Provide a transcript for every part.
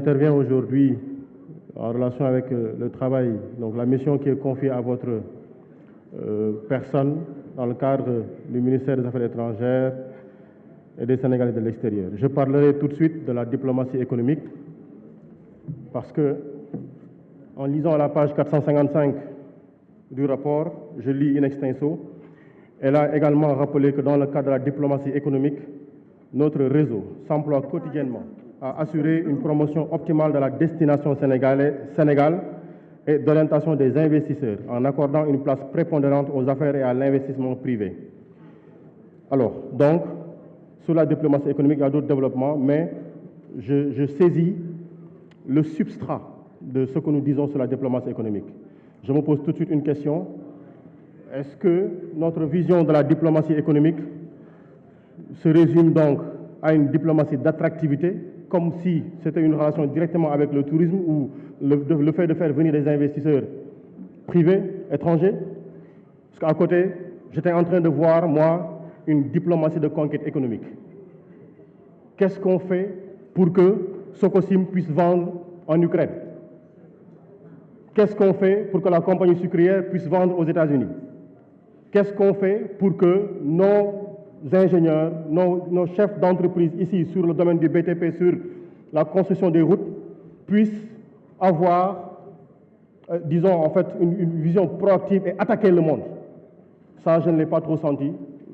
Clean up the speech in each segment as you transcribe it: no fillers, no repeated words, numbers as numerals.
j'interviens aujourd'hui en relation avec le travail, donc la mission qui est confiée à votre personne dans le cadre du ministère des Affaires étrangères et des Sénégalais de l'extérieur. Je parlerai tout de suite de la diplomatie économique parce que, en lisant à la page 455 du rapport, je lis in extenso, elle a également rappelé que dans le cadre de la diplomatie économique, notre réseau s'emploie quotidiennement à assurer une promotion optimale de la destination Sénégal et d'orientation des investisseurs en accordant une place prépondérante aux affaires et à l'investissement privé. Alors, donc, sur la diplomatie économique, il y a d'autres développements, mais je saisis le substrat de ce que nous disons sur la diplomatie économique. Je me pose tout de suite une question. Est-ce que notre vision de la diplomatie économique se résume donc à une diplomatie d'attractivité, comme si c'était une relation directement avec le tourisme ou le fait de faire venir des investisseurs privés, étrangers? Parce qu'à côté, j'étais en train de voir, moi, une diplomatie de conquête économique. Qu'est-ce qu'on fait pour que Sococim puisse vendre en Ukraine? Qu'est-ce qu'on fait pour que la compagnie sucrière puisse vendre aux États-Unis? Qu'est-ce qu'on fait pour que nos ingénieurs, nos chefs d'entreprise ici sur le domaine du BTP, sur la construction des routes, puissent avoir, disons en fait, une vision proactive et attaquer le monde? Ça, je ne l'ai pas trop senti.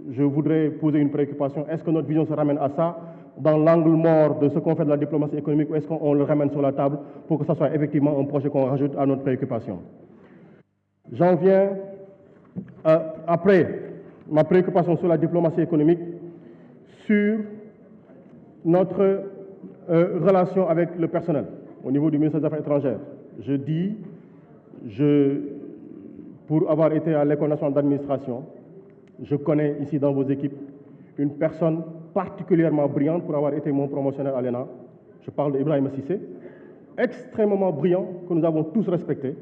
Je voudrais poser une préoccupation. Est-ce que notre vision se ramène à ça, dans l'angle mort de ce qu'on fait de la diplomatie économique, ou est-ce qu'on le ramène sur la table pour que ça soit effectivement un projet qu'on rajoute à notre préoccupation? J'en viens après ma préoccupation sur la diplomatie économique, sur notre relation avec le personnel au niveau du ministère des Affaires étrangères. Je dis, pour avoir été à l'École nationale d'administration, je connais ici dans vos équipes une personne particulièrement brillante pour avoir été mon promotionnaire à l'ENA. Je parle d'Ibrahima Cissé, extrêmement brillant, que nous avons tous respecté.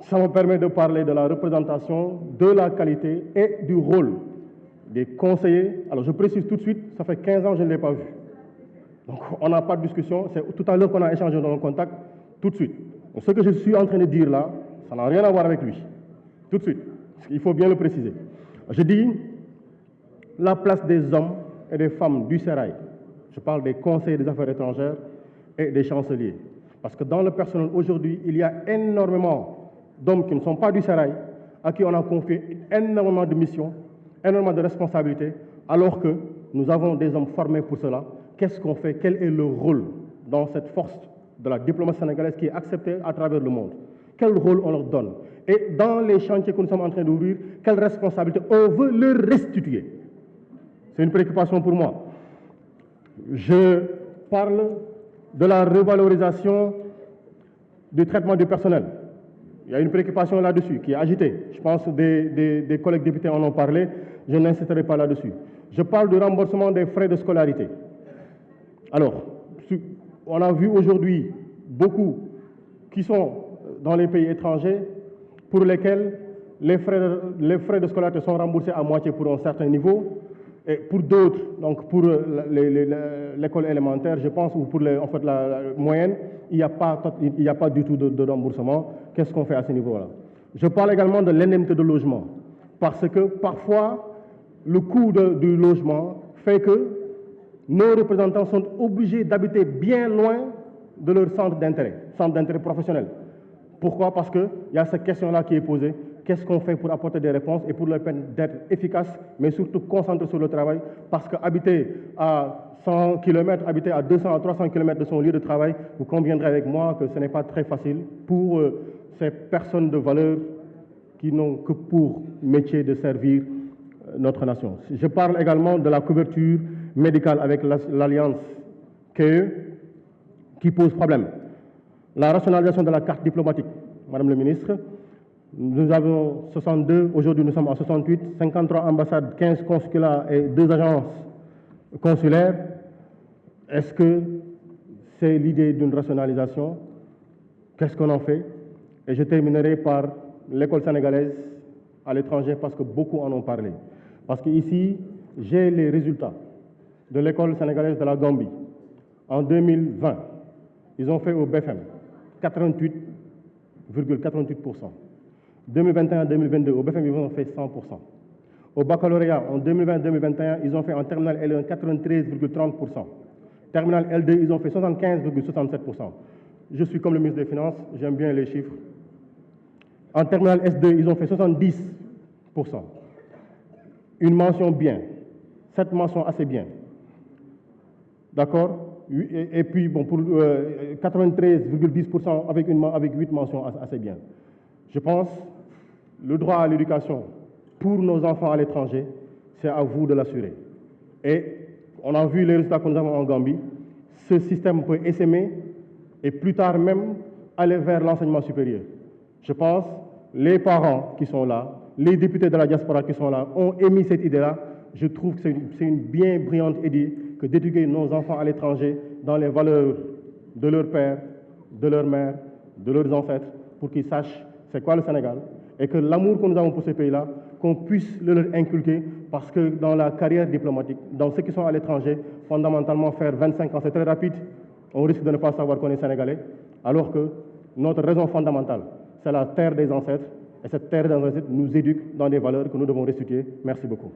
Ça me permet de parler de la représentation, de la qualité et du rôle des conseillers. Alors je précise tout de suite, ça fait 15 ans que je ne l'ai pas vu. Donc on n'a pas de discussion, c'est tout à l'heure qu'on a échangé dans le contact, tout de suite. Donc, ce que je suis en train de dire là, ça n'a rien à voir avec lui. Tout de suite, il faut bien le préciser. Je dis la place des hommes et des femmes du Sérail. Je parle des conseillers des affaires étrangères et des chanceliers. Parce que dans le personnel aujourd'hui, il y a énormément d'hommes qui ne sont pas du Sérail, à qui on a confié énormément de missions, énormément de responsabilités, alors que nous avons des hommes formés pour cela. Qu'est-ce qu'on fait? Quel est le rôle dans cette force de la diplomatie sénégalaise qui est acceptée à travers le monde? Quel rôle on leur donne? Et dans les chantiers que nous sommes en train d'ouvrir, quelle responsabilité on veut leur restituer? C'est une préoccupation pour moi. Je parle de la revalorisation du traitement du personnel. Il y a une préoccupation là-dessus qui est agitée. Je pense que des collègues députés en ont parlé. Je n'insisterai pas là-dessus. Je parle du remboursement des frais de scolarité. Alors, on a vu aujourd'hui beaucoup qui sont dans les pays étrangers pour lesquels les frais de scolarité sont remboursés à moitié pour un certain niveau. Et pour d'autres, donc pour l'école élémentaire, je pense, ou pour en fait, la moyenne, il n'y a pas du tout de remboursement. Qu'est-ce qu'on fait à ce niveau-là? Je parle également de l'indemnité de logement, parce que parfois, le coût du logement fait que nos représentants sont obligés d'habiter bien loin de leur centre d'intérêt professionnel. Pourquoi? Parce qu'il y a cette question-là qui est posée. Qu'est-ce qu'on fait pour apporter des réponses et pour leur permettre d'être efficaces, mais surtout concentrés sur le travail? Parce qu'habiter à 100 km, habiter à 200 à 300 km de son lieu de travail, vous conviendrez avec moi que ce n'est pas très facile pour ces personnes de valeur qui n'ont que pour métier de servir notre nation. Je parle également de la couverture médicale avec l'Alliance KE qui pose problème. La rationalisation de la carte diplomatique, Madame le ministre. Nous avons 62, aujourd'hui nous sommes à 68, 53 ambassades, 15 consulats et 2 agences consulaires. Est-ce que c'est l'idée d'une rationalisation? Qu'est-ce qu'on en fait? Et je terminerai par l'école sénégalaise à l'étranger parce que beaucoup en ont parlé. Parce qu'ici, j'ai les résultats de l'école sénégalaise de la Gambie en 2020. Ils ont fait au BFM 88,88%. 2021-2022, au BFM, ils ont fait 100%. Au baccalauréat, en 2020-2021, ils ont fait en terminale L1 93,30%. Terminale L2, ils ont fait 75,67%. Je suis comme le ministre des Finances, j'aime bien les chiffres. En terminale S2, ils ont fait 70%. Une mention bien. 7 mentions assez bien. D'accord? Et puis, bon, pour 93,10% avec 8 mentions assez bien. Je pense le droit à l'éducation pour nos enfants à l'étranger, c'est à vous de l'assurer. Et on a vu les résultats que nous avons en Gambie. Ce système peut essaimer et plus tard même aller vers l'enseignement supérieur. Je pense les parents qui sont là, les députés de la diaspora qui sont là, ont émis cette idée-là. Je trouve que c'est une bien brillante idée que d'éduquer nos enfants à l'étranger dans les valeurs de leur père, de leur mère, de leurs ancêtres, pour qu'ils sachent c'est quoi le Sénégal, et que l'amour que nous avons pour ce pays-là, qu'on puisse le leur inculquer, parce que dans la carrière diplomatique, dans ceux qui sont à l'étranger, fondamentalement faire 25 ans, c'est très rapide, on risque de ne pas savoir qu'on est Sénégalais, alors que notre raison fondamentale, c'est la terre des ancêtres, et cette terre des ancêtres nous éduque dans des valeurs que nous devons restituer. Merci beaucoup.